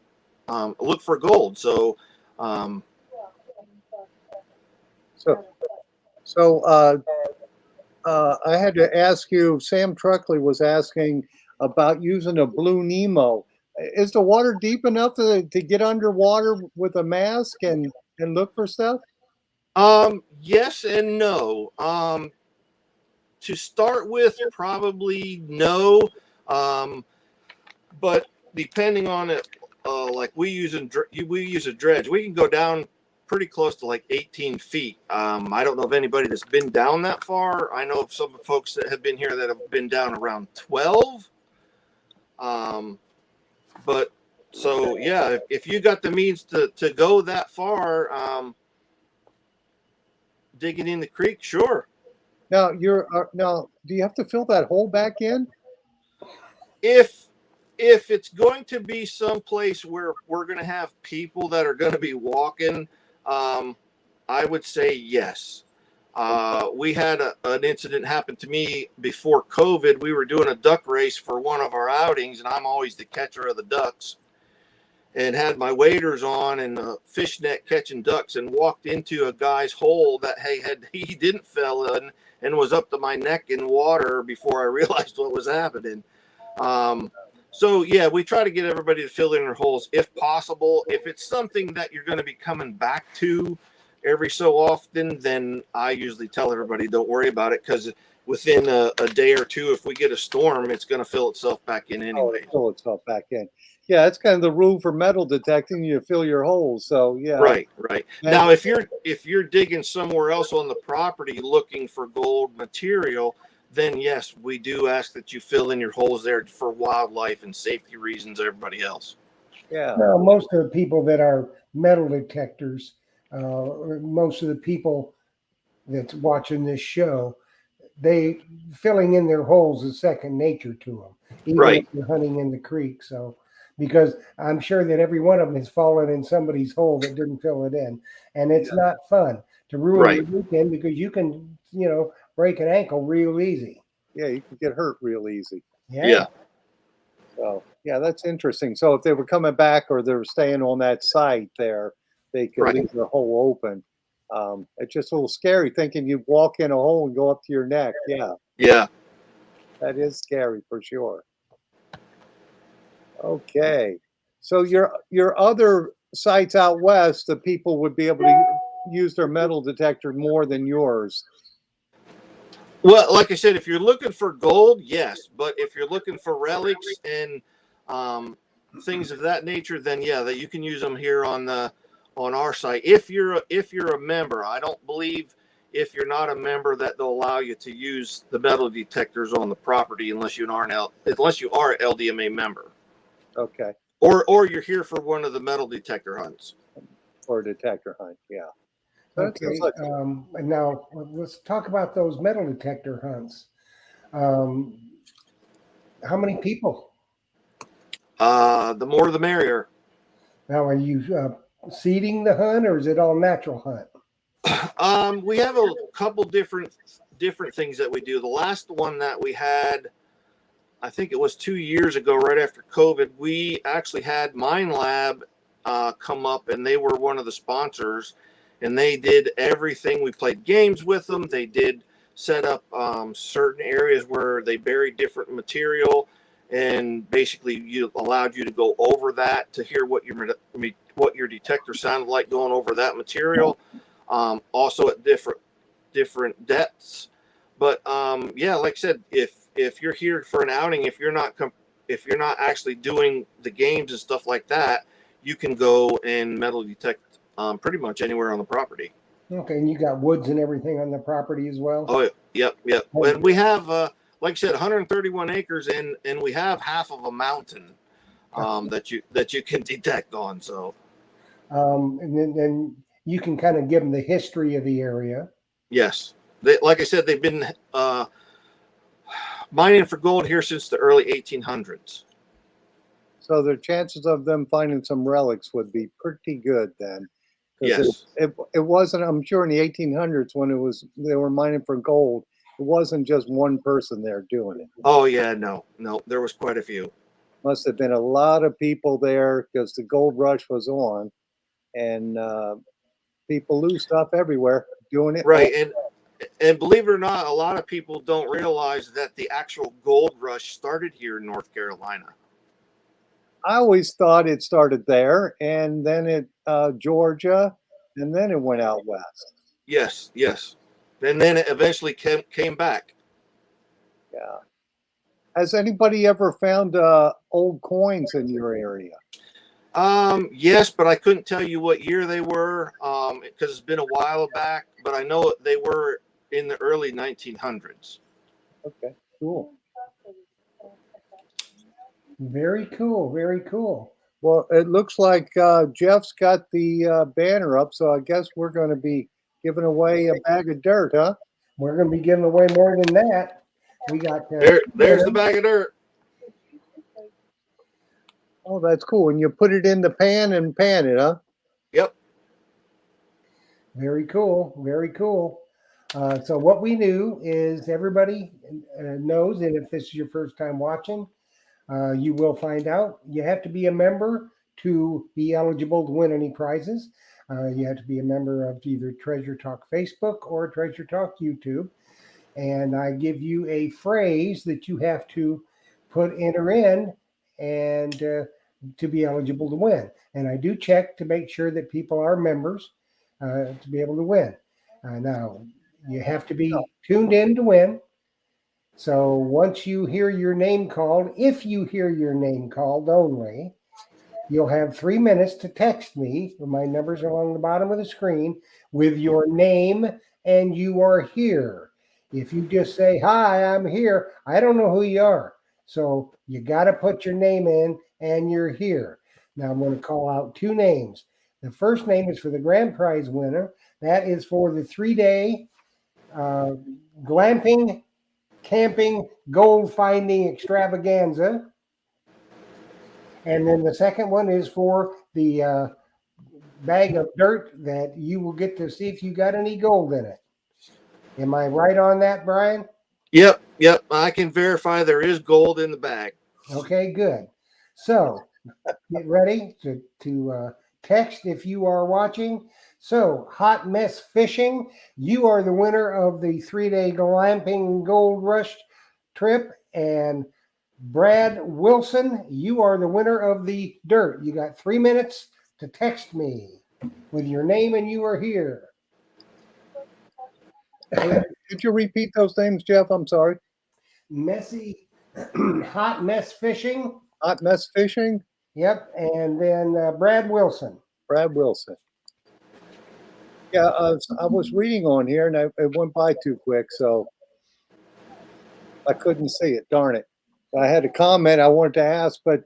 look for gold. So I had to ask you. Sam Truckley was asking about using a Blue Nemo. Is the water deep enough to get underwater with a mask and look for stuff? Yes and no. To start with, probably no. Um, but depending on it, like we use a dredge. We can go down pretty close to like 18 feet. I don't know of anybody that's been down that far. I know of some folks that have been here that have been down around 12. But so yeah, if you got the means to go that far, digging in the creek, sure. Now now. Do you have to fill that hole back in? if if it's going to be someplace where we're going to have people that are going to be walking, I would say yes. We had an incident happen to me before COVID. We were doing a duck race for one of our outings, and I'm always the catcher of the ducks, and had my waders on and a fishnet catching ducks, and walked into a guy's hole that he didn't fell in, and was up to my neck in water before I realized what was happening. So yeah, we try to get everybody to fill in their holes if possible. If it's something that you're going to be coming back to every so often, then I usually tell everybody don't worry about it, because within a day or two, if we get a storm, it's going to fill itself back in anyway. Fill itself back in. Yeah, that's kind of the rule for metal detecting. You fill your holes. So yeah. Right. And Now, if you're digging somewhere else on the property looking for gold material, then yes, we do ask that you fill in your holes there for wildlife and safety reasons. Everybody else. yeah. Well, most of the people that are metal detectors, most of the people that's watching this show, they filling in their holes is second nature to them, even Right. if they're hunting in the creek. So, because I'm sure that every one of them has fallen in somebody's hole that didn't fill it in, and it's not fun to ruin Right. your weekend, because you can, break an ankle real easy. Yeah, you can get hurt real easy. Yeah. So yeah, that's interesting. So if they were coming back or they were staying on that site there, they could Right. leave their hole open. It's just a little scary thinking you walk in a hole and go up to your neck. Yeah, Yeah. that is scary for sure. Okay, so your other sites out west, the people would be able to use their metal detector more than yours. Well, like I said, if you're looking for gold, yes. But if you're looking for relics and things of that nature, then yeah, that you can use them here on our site. If you're a member, I don't believe if you're not a member that they'll allow you to use the metal detectors on the property unless you are an LDMA member, Okay, or you're here for one of the metal detector hunts. for a detector hunt. Yeah. So that Okay. sounds like And now let's talk about those metal detector hunts. Um, how many people? The more the merrier. Now, are you seeding the hunt, or is it all natural hunt? We have a couple different things that we do. The last one that we had, I think it was 2 years ago, right after COVID, we actually had Mine Lab come up, and they were one of the sponsors, and they did everything. We played games with them. They did set up certain areas where they buried different material, and basically allowed you to go over that to hear what your detector sounded like going over that material. Also at different depths. But yeah, like I said, if you're here for an outing, if you're not actually doing the games and stuff like that, you can go and metal detect pretty much anywhere on the property. Okay, and you got woods and everything on the property as well? Oh, yep. And we have, like I said, 131 acres, and we have half of a mountain that you can detect on. So, And then you can kind of give them the history of the area. yes, like I said, they've been mining for gold here since the early 1800s. so the chances of them finding some relics would be pretty good then. Yes. It wasn't, I'm sure in the 1800s when they were mining for gold, it wasn't just one person there doing it. Oh yeah, no, there was quite a few. Must have been a lot of people there because the gold rush was on, and people lose stuff everywhere doing it. Right, And believe it or not, a lot of people don't realize that the actual gold rush started here in North Carolina. I always thought it started there, and then it Georgia, and then it went out west. Yes, yes. And then it eventually came back. Yeah. Has anybody ever found old coins in your area? Yes, but I couldn't tell you what year they were because it's been a while back. But I know they were in the early 1900s. Okay, cool. Very cool. Very cool. Well, it looks like Jeff's got the banner up, so I guess we're going to be giving away a bag of dirt, huh? We're going to be giving away more than that. We got There's the bag of dirt. Oh, that's cool. And you put it in the pan and pan it, huh? Yep. Very cool. Very cool. So what we do is everybody knows that if this is your first time watching, you will find out you have to be a member to be eligible to win any prizes. You have to be a member of either Treasure Talk Facebook or Treasure Talk YouTube. And I give you a phrase that you have to enter in and to be eligible to win. And I do check to make sure that people are members to be able to win. Now, you have to be tuned in to win. So once you hear your name called, if you hear your name called only, you'll have 3 minutes to text me. My numbers are along the bottom of the screen with your name and you are here. If you just say, hi, I'm here, I don't know who you are. So you got to put your name in and you're here. Now I'm going to call out 2 names. The first name is for the grand prize winner. That is for the 3-day glamping, camping, gold finding extravaganza. And then the second one is for the bag of dirt that you will get to see if you got any gold in it. Am I right on that, Brian? Yep. I can verify there is gold in the bag. Okay, good. So get ready to text if you are watching. So Hot Mess Fishing, you are the winner of the 3-day glamping gold rush trip. And Brad Wilson, you are the winner of the dirt. You got 3 minutes to text me with your name and you are here. Could you repeat those names, Jeff? I'm sorry. Messy, Hot Mess Fishing. Hot Mess Fishing. Yep. And then Brad Wilson. Brad Wilson. Yeah, I was reading on here and it went by too quick, so I couldn't see it. Darn it. I had a comment I wanted to ask, but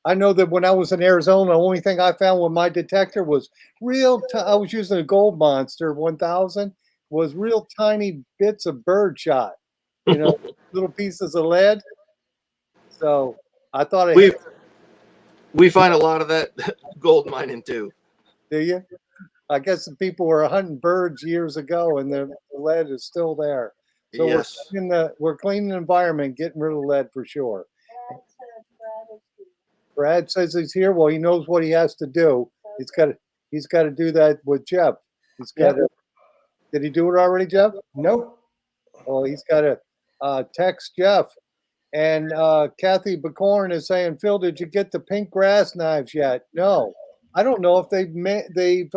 I know that when I was in Arizona, the only thing I found with my detector was I was using a Gold Monster 1000, was real tiny bits of birdshot, little pieces of lead. So I thought we find a lot of that gold mining too. Do you? I guess the people were hunting birds years ago, and the lead is still there. So yes. we're cleaning the environment, getting rid of lead for sure. Brad says he's here. Well, he knows what he has to do. He's got to do that with Jeff. He's got to. Did he do it already, Jeff? Nope. Well, he's got to text Jeff. And Kathy Bacorn is saying, Phil, did you get the pink grass knives yet? No, I don't know if they've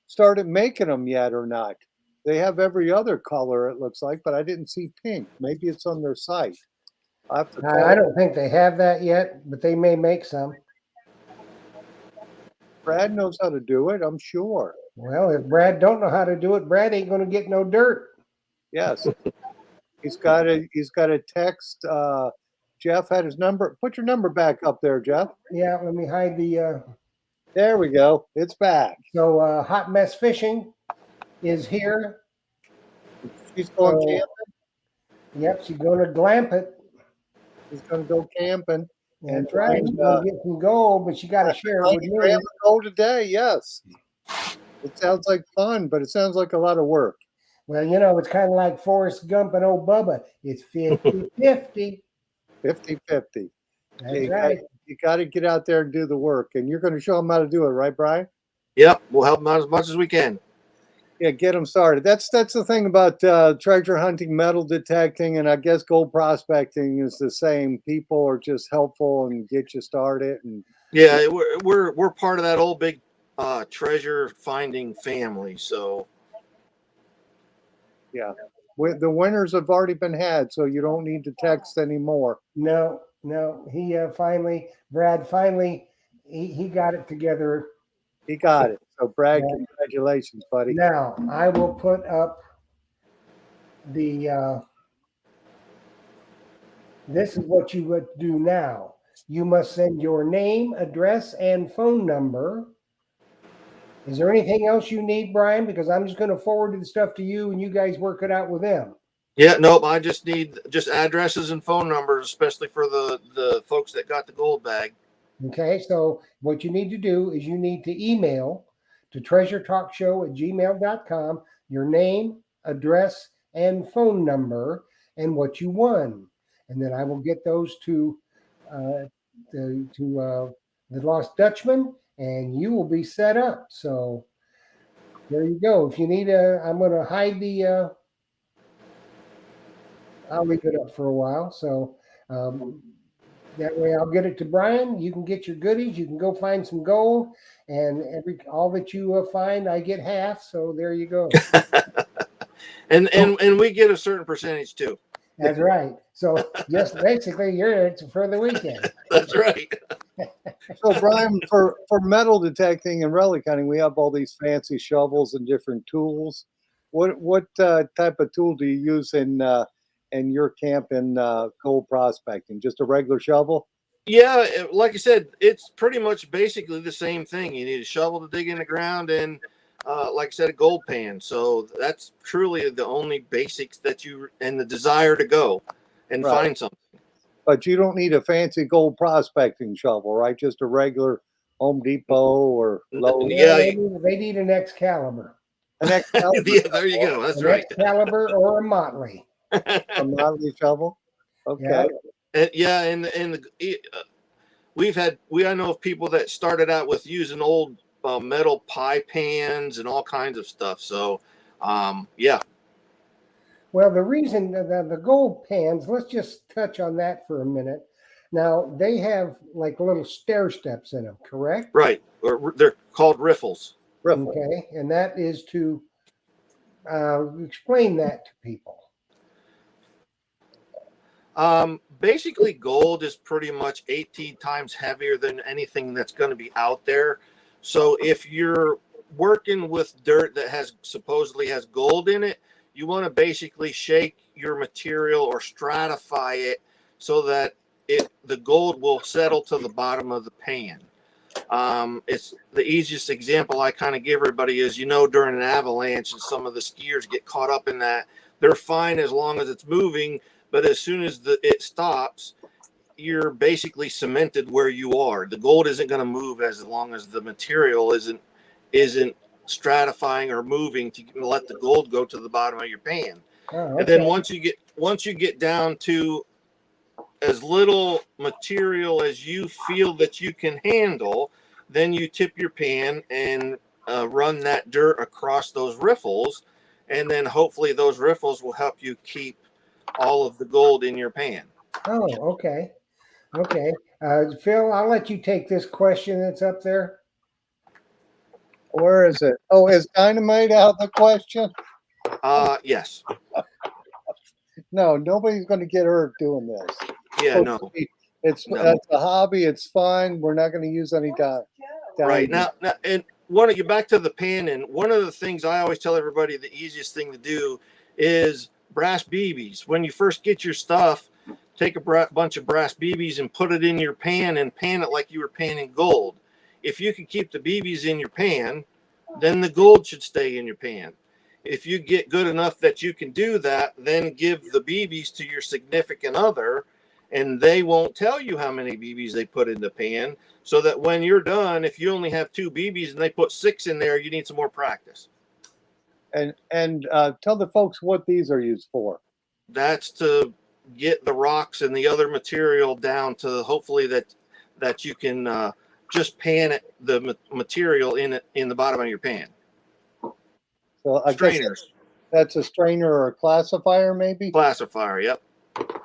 started making them yet or not. They have every other color, it looks like, but I didn't see pink. Maybe it's on their site. I don't think they have that yet, but they may make some. Brad knows how to do it, I'm sure. Well, if Brad don't know how to do it, Brad ain't going to get no dirt. Yes. He's got to text. Jeff had his number. Put your number back up there, Jeff. Yeah, let me hide the. There we go. It's back. So Hot Mess Fishing is here. She's going camping. Yep, she's going to glamp it. She's going to go camping. That's right. She's going to get some gold, but she got to share it with me. Gold today, yes. It sounds like fun, but it sounds like a lot of work. Well, it's kind of like Forrest Gump and old Bubba. It's 50-50. 50-50. That's right. You got to get out there and do the work, and you're going to show them how to do it, right, Brian? Yep, we'll help them out as much as we can. Yeah, get them started. That's the thing about treasure hunting, metal detecting, and I guess gold prospecting is the same. People are just helpful and get you started. And Yeah, we're part of that old big treasure finding family. So yeah, the winners have already been had, so you don't need to text anymore. No, no. He Brad finally, he got it together. He got it. So, Brad, Yeah. congratulations, buddy. Now I will put up the. This is what you would do now. You must send your name, address, and phone number. Is there anything else you need, Brian? Because I'm just going to forward the stuff to you, and you guys work it out with them. yeah, nope. I just need just addresses and phone numbers, especially for the folks that got the gold bag. Okay, so what you need to do is you need to email to treasuretalkshow@gmail.com your name, address, and phone number and what you won. And then I will get those uh, to the Lost Dutchman and you will be set up. So there you go. If you need I'm going to hide I'll leave it up for a while. So that way I'll get it to Brian. You can get your goodies. You can go find some gold, and all that you find, I get half. So there you go. And we get a certain percentage too. That's right. So just basically, it's for the weekend. That's right. So, Brian, for metal detecting and relic hunting, we have all these fancy shovels and different tools. What type of tool do you use in your camp in gold prospecting? Just a regular shovel? Yeah, like I said, it's pretty much basically the same thing. You need a shovel to dig in the ground and, like I said, a gold pan. So that's truly the only basics that you and the desire to go and Right. find something. But you don't need a fancy gold prospecting shovel, right? Just a regular Home Depot or Lowe's. Yeah, They need an Excalibur. An Excalibur yeah, there you go. That's an right. Excalibur or a Motley. A Motley shovel. Okay. Yeah. And I know of people that started out with using old metal pie pans and all kinds of stuff. So, yeah. Well, the reason the gold pans, let's just touch on that for a minute. Now, they have like little stair steps in them, correct? Right. Or they're called riffles. Riffle. Okay. And that is to explain that to people. Basically, gold is pretty much 18 times heavier than anything that's going to be out there. So if you're working with dirt that supposedly has gold in it, you want to basically shake your material or stratify it so that the gold will settle to the bottom of the pan. It's the easiest example I kind of give everybody is, during an avalanche and some of the skiers get caught up in that, they're fine as long as it's moving. But as soon as it stops, you're basically cemented where you are. The gold isn't going to move as long as the material isn't stratifying or moving to let the gold go to the bottom of your pan. Oh, okay. And then once you get down to as little material as you feel that you can handle, then you tip your pan and run that dirt across those riffles, and then hopefully those riffles will help you keep all of the gold in your pan. Oh, okay. Okay. Phil, I'll let you take this question that's up there. Where is it? Oh, is dynamite out the question? Yes. No, nobody's going to get hurt doing this. Yeah, no. It's a hobby. It's fun. We're not going to use any dynamite. Right now, and want to get back to the pan. And one of the things I always tell everybody, the easiest thing to do is brass BBs. When you first get your stuff, take a bunch of brass BBs and put it in your pan and pan it like you were panning gold. If you can keep the BBs in your pan, then the gold should stay in your pan. If you get good enough that you can do that, then give the BBs to your significant other, and they won't tell you how many BBs they put in the pan, so that when you're done, if you only have 2 BBs and they put 6 in there, you need some more practice. And tell the folks what these are used for. That's to get the rocks and the other material down to hopefully that you can just pan it, the material in the bottom of your pan. So I guess Strainers. that's a strainer or a classifier, maybe. Classifier, yep.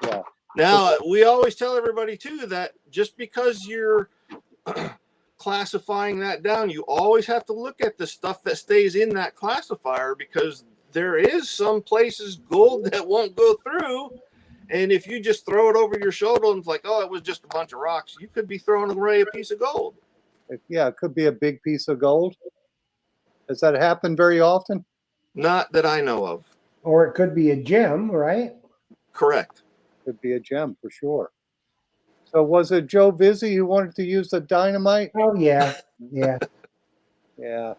Yeah. Now, we always tell everybody too that just because you're classifying that down, you always have to look at the stuff that stays in that classifier, because there is some places gold that won't go through. And if you just throw it over your shoulder and it's like, oh, it was just a bunch of rocks, you could be throwing away a piece of gold. Yeah, it could be a big piece of gold. Does that happen very often? Not that I know of. Or it could be a gem, right? Correct. Could be a gem for sure. So was it Joe Vizzi who wanted to use the dynamite? Oh yeah, yeah. Yeah,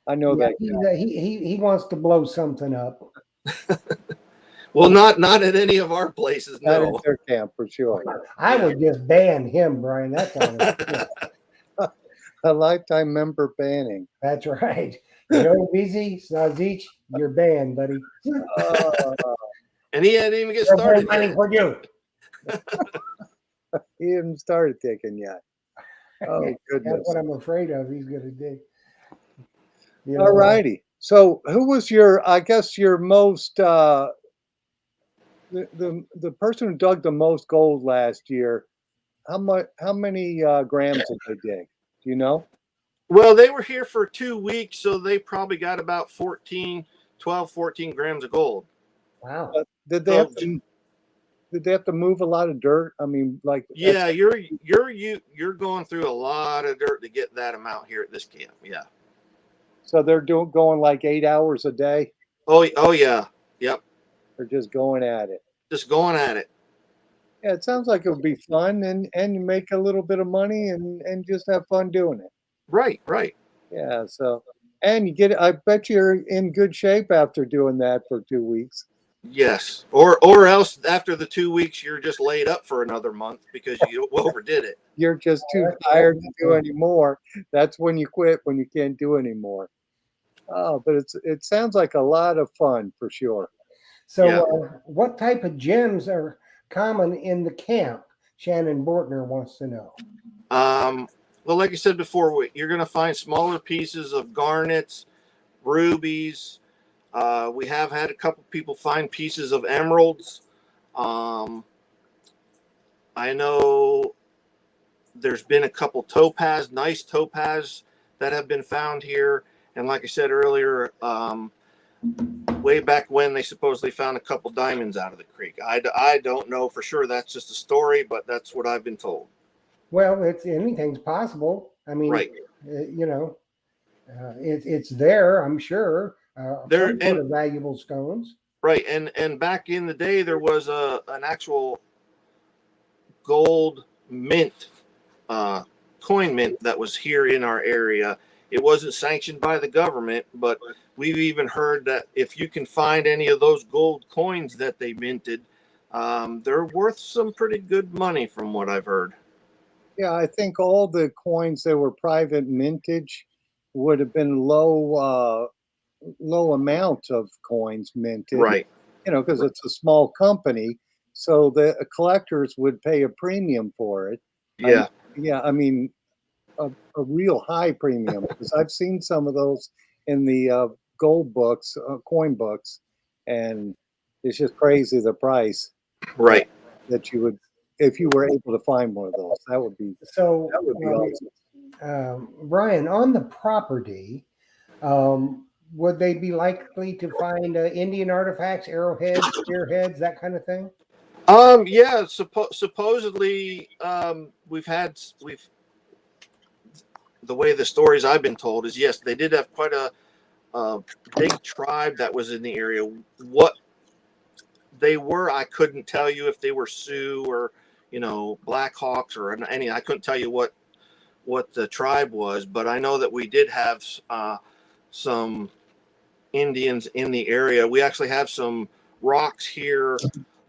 I know Yeah, that. he wants to blow something up. Well, not at any of our places, Not in no. their camp for sure. I would just ban him, Brian. That's all. A lifetime member banning. That's right. Joe Beasy, Sazic, you're banned, buddy. Uh, And he hadn't even get No more started money yet. for you. he hasn't started ticking yet. Oh That's goodness! what I'm afraid of. He's going to do. You All righty. So who was your? I guess your most the person who dug the most gold last year. How much? How many grams did they dig? Do you know? Well, they were here for 2 weeks, so they probably got about 14 grams of gold. Wow. Did they have to? Did they have to move a lot of dirt? I mean, like Yeah, you're going through a lot of dirt to get that amount here at this camp. Yeah. So they're going like 8 hours a day. Oh yeah. Yep. They're just going at it. Just going at it. Yeah, it sounds like it would be fun and you make a little bit of money and just have fun doing it. Right, right. Yeah, so and you get I bet you're in good shape after doing that for 2 weeks. Yes. Or else after the 2 weeks you're just laid up for another month because you overdid it. You're just too tired to do anymore. That's when you quit, when you can't do anymore. Oh, but it sounds like a lot of fun for sure. So, Yeah. what type of gems are common in the camp? Shannon Bortner wants to know. Well, like I said before, you're going to find smaller pieces of garnets, rubies. We have had a couple people find pieces of emeralds. I know there's been a couple nice topaz that have been found here. And like I said earlier, way back when they supposedly found a couple diamonds out of the creek. I don't know for sure. That's just a story, but that's what I've been told. Well, anything's possible. I mean, Right. You know, it's there. I'm sure. There Some sort of valuable stones. Right. And back in the day, there was an actual gold mint, coin mint that was here in our area. It wasn't sanctioned by the government, but we've even heard that if you can find any of those gold coins that they minted, they're worth some pretty good money from what I've heard. Yeah, I think all the coins that were private mintage would have been low amount of coins minted. Right. You know, because it's a small company, so the collectors would pay a premium for it. Yeah. I mean, a real high premium, because I've seen some of those in the gold books, coin books, and it's just crazy the price. Right. That you would, if you were able to find one of those, that would be awesome. Brian, on the property, would they be likely to find Indian artifacts, arrowheads, spearheads, that kind of thing? Yeah. Supposedly, the way the stories I've been told is, yes, they did have quite a big tribe that was in the area. What they were, I couldn't tell you if they were Sioux or, Black Hawks or any. I couldn't tell you what the tribe was, but I know that we did have some Indians in the area. We actually have some rocks here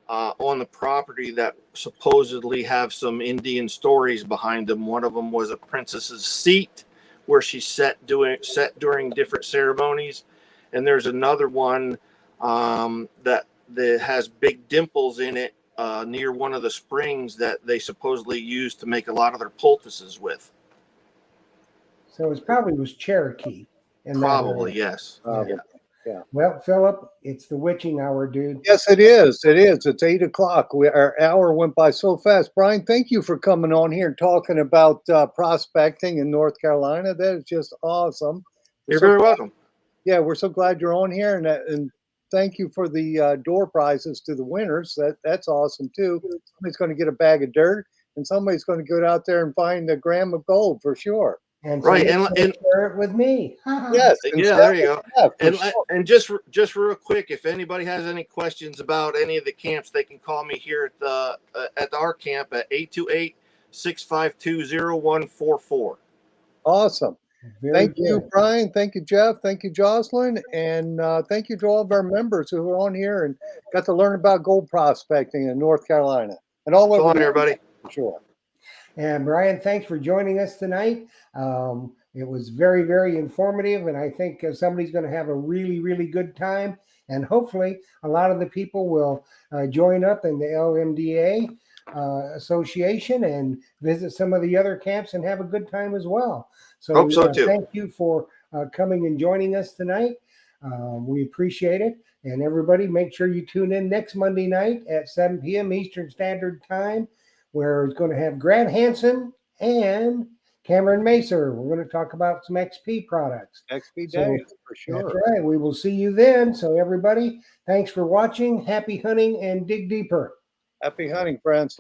on the property that supposedly have some Indian stories behind them. One of them was a princess's seat where she sat during different ceremonies, and there's another one that has big dimples in it near one of the springs that they supposedly used to make a lot of their poultices with. So it probably was Cherokee. Probably, yes. Yeah. Yeah. Well, Philip, it's the witching hour, dude. Yes, it is. It is. It's 8 o'clock. Our hour went by so fast. Brian, thank you for coming on here and talking about prospecting in North Carolina. That is just awesome. We're You're so very glad- welcome. Yeah, we're so glad you're on here, and thank you for the door prizes to the winners. That's awesome too. Somebody's going to get a bag of dirt, and somebody's going to go out there and find a gram of gold for sure. And Right, somebody's gonna share it with me. Yes, and yeah, share there you it. go. Yeah, for And sure. and just real quick, if anybody has any questions about any of the camps, they can call me here at our camp at 828-652-0144. Awesome. Very Thank good. you, Brian. Thank you, Jeff. Thank you, Jocelyn. And thank you to all of our members who are on here and got to learn about gold prospecting in North Carolina and all So over on, the everybody. for sure. And Brian, thanks for joining us tonight. It was very, very informative, and I think somebody's going to have a really, really good time. And hopefully, a lot of the people will join up in the LMDA Association and visit some of the other camps and have a good time as well. So, Hope so, too. Thank you for coming and joining us tonight. We appreciate it. And everybody, make sure you tune in next Monday night at 7 p.m. Eastern Standard Time, where it's going to have Grant Hansen and Cameron Macer. We're going to talk about some XP products. XP So, days for sure. That's right. We will see you then. So, everybody, thanks for watching. Happy hunting and dig deeper. Happy hunting, friends.